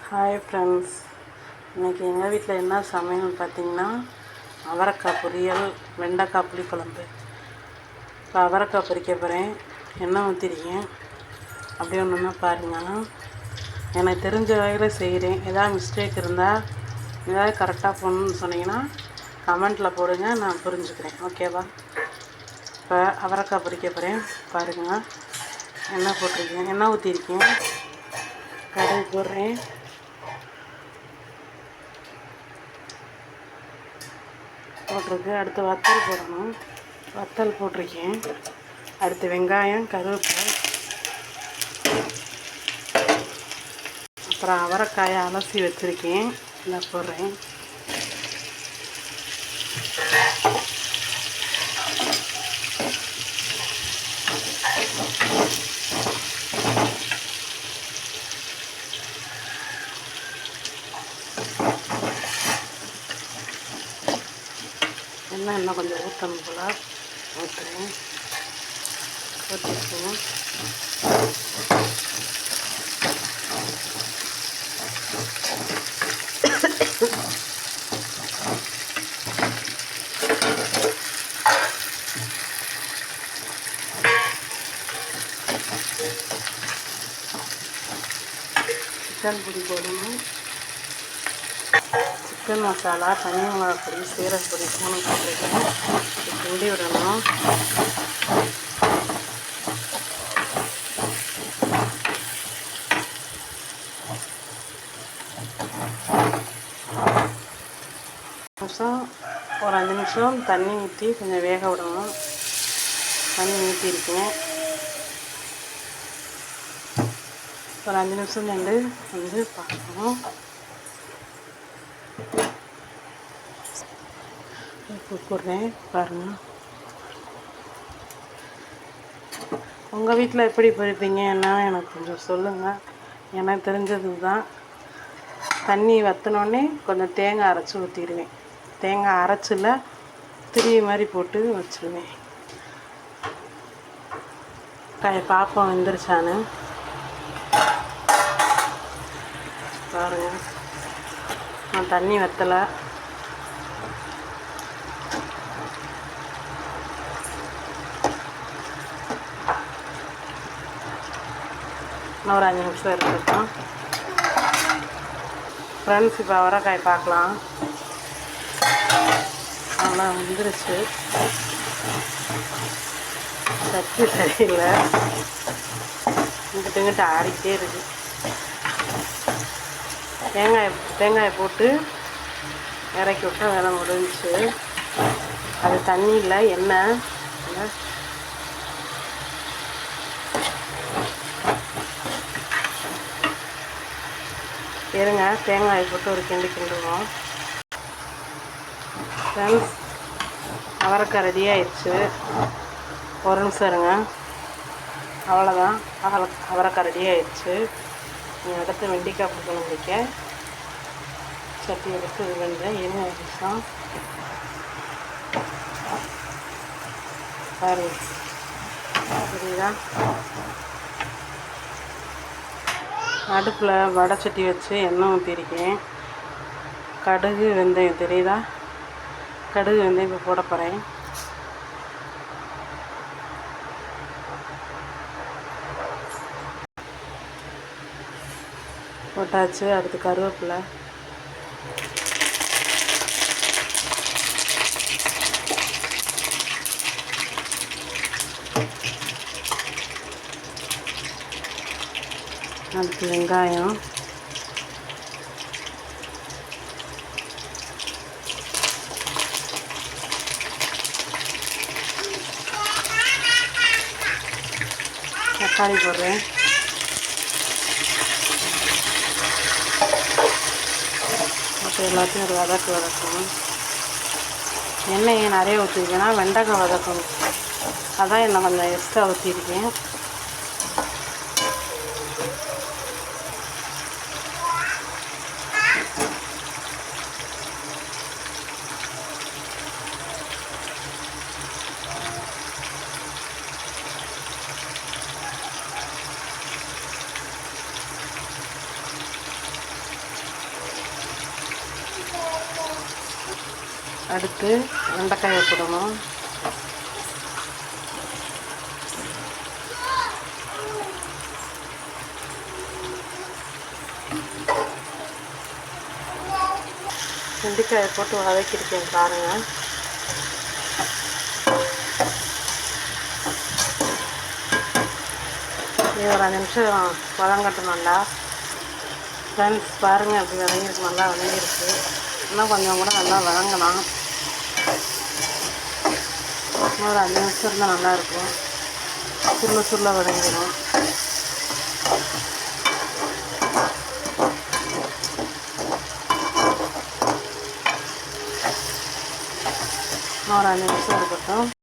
Hi friends, இன்றைக்கி எங்கள் வீட்டில் என்ன சமையல்னு பார்த்திங்கன்னா அவரைக்காய் பொரியல், வெண்டைக்காய் புளிக்குழம்பு. இப்போ அவரைக்காய் பொரிக்க போகிறேன். எண்ணெய் ஊற்றிருக்கேன். அப்படியே ஒன்று பாருங்கள். எனக்கு தெரிஞ்ச வகையில் செய்கிறேன். எதாவது மிஸ்டேக் இருந்தால் ஏதாவது கரெக்டாக போடணுன்னு சொன்னீங்கன்னா கமெண்ட்டில் போடுங்க, நான் புரிஞ்சுக்கிறேன். ஓகேவா? இப்போ அவரைக்காய் பொரிக்க போகிறேன். பாருங்கள், எண்ணெய் போட்டிருக்கேன், எண்ணெய் ஊற்றிருக்கேன், கடுகு போடுறேன். போட்டிருக்கு. அடுத்து வத்தல் போடணும். வத்தல் போட்டிருக்கேன். அடுத்து வெங்காயம், கருவேப்பிலை, அப்புறம் அவரைக்காயை அலசி வச்சுருக்கேன். இதை போடுறேன். இன்னும் கொஞ்சம் ஊற்றணும் போல் ஊற்றுறேன். ஊற்றிருக்கேன். சிக்கன் பொடி போடணும். சிக்கன் மசாலா, தனி மிளகாய் பொடி, சீரக பொடி 3 போட்டிருக்கேன். கிண்டி விடணும். ஒரு 5 நிமிஷம் தண்ணி ஊற்றி கொஞ்சம் வேக விடணும். தண்ணி ஊற்றிருக்கேன். ஒரு 5 நிமிஷம் வந்து பார்க்கணும். உப்பு போடுறேன். பாருங்கள், உங்கள் வீட்டில் எப்படி பொரிப்பீங்க என்ன எனக்கு கொஞ்சம் சொல்லுங்கள். எனக்கு தெரிஞ்சது தான். தண்ணி வற்றினோடனே கொஞ்சம் தேங்காய் அரைச்சி ஊற்றிடுவேன். தேங்காய் அரைச்சில் திரி மாதிரி போட்டு வச்சுருவேன். பாப்போம் வெந்துருச்சான்னு பாருங்கள். நான் தண்ணி வற்றலை. இன்னும் ஒரு 5 நிமிஷம் இருக்கட்டும். ஃப்ரெண்ட்ஸ், இப்போ அவரைக்காய் பார்க்கலாம். நல்லா வந்துருச்சு. சட்னி சரியில்லை, இங்கிட்ட ஆடிக்கிட்டே இருக்கு. தேங்காயை போட்டு இறக்கி விட்டா வேலை முடிஞ்சிச்சு. அது தண்ணி இல்லை, எண்ணெய். இருங்க, தேங்காயை போட்டு ஒரு கிண்டுவோம். ஃப்ரெண்ட்ஸ், அவரைக்காய் ரெடி ஆயிடுச்சு. ஒரு நிமிஷம் இருங்க. அவ்வளோதான், அவரைக்காய் ரெடி ஆயிடுச்சு. அடுத்து வெண்டைக்காய் புளிக்குழம்பு வைக்க சட்டி எடுத்து இது பண்ணுறேன். இருங்க ஒரு நிமிஷம். பாருங்க, சரிதா? அடுப்பில் வடை சட்டி வச்சு எண்ணெய் ஊற்றிருக்கேன். கடுகு, வெந்தயம் தெரியுதா? கடுகு, வெந்தயம் இப்போ போட போகிறேன். போட்டாச்சு. அடுத்து கருவேப்பிலை, அடுத்து வெங்காயம், தக்காளி போடுறேன். அப்போ எல்லாத்தையும் ஒரு வதக்கணும். எண்ணெயை நிறைய ஊற்றிருக்கேன்னா வெண்டைக்காய் வதக்கணும். அதான் என்ன கொஞ்சம் எக்ஸ்ட்ரா ஊற்றிருக்கேன். அடுத்து வெண்டைக்காயை போடணும். வெண்டைக்காயை போட்டு வதக்கியிருக்கேன் பாருங்கள். இது ஒரு 5 நிமிஷம் வதங்கட்டும் நல்லா. ஃப்ரெண்ட்ஸ் பாருங்கள், அப்படி வதங்கிருக்கு, நல்லா வதங்கிருக்கு. இன்னும் கொஞ்சம் கூட நல்லா வதங்கலாம். ஒரு 5 நிமிஷம் இருந்தால் நல்லாயிருக்கும். சுருள வதங்கிடும். ஒரு 5 நிமிஷம் இருக்கட்டும்.